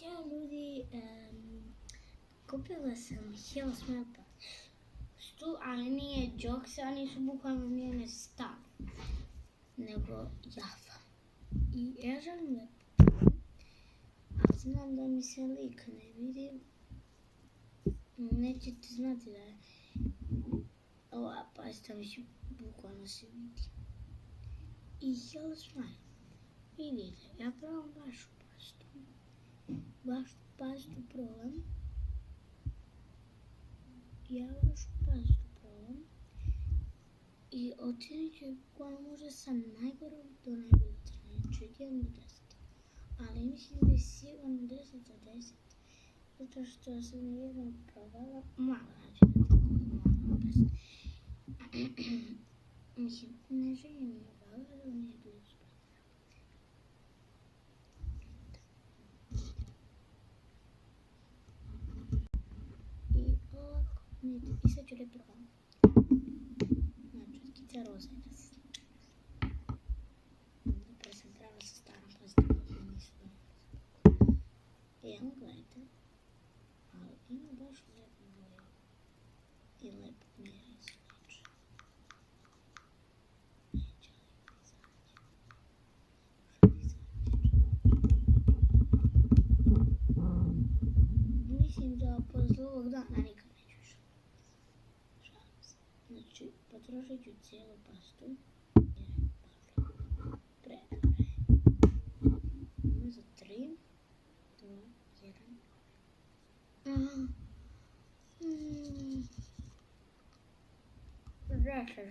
Ćao ljudi, kupila sam Hills Mapa stu, ali nije Joksa, oni su bukvalno njene stav, nego Java. I ja želim da kupim, a znam da mi se lik ne vidi. Nećete znati da je ova pasta već bukvalno se vidi. I Hills Mapa, vidite, ja probam vašu pastu. Vašu pastu probam. Ja vašu pastu probam. I ocenit ću bukvalno možda sa najgorom do najbolje strane. Znači od 1 do 10. Ali mislim da je sigurno 10 od 10. Zato što sam jednom probala. Malo nađe na tako malo past. Mislim, ne želim je obavljati, ali nije bilo spravo. I ovako, i sad ću da probam. Znači, skica roza je da se. Prvo sam trebala sa starom pastom, ali nisu dobro. Evo, gledajte. Ali ima baš lepo boju. I lepo miris. Neće li izaći? Mislim da posle ovog dana nikad neću još. Šalim se. Znači, potrošit ću cijelu pastu. Jer je baš predobra je. Ovo za 3, 2, 1. Žeše,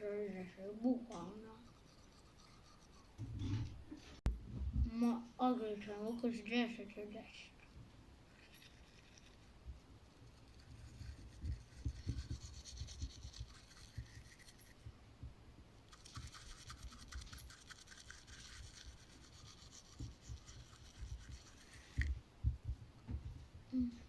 bukvalno. Ma, odličan ukus, 10 od 10. Mm.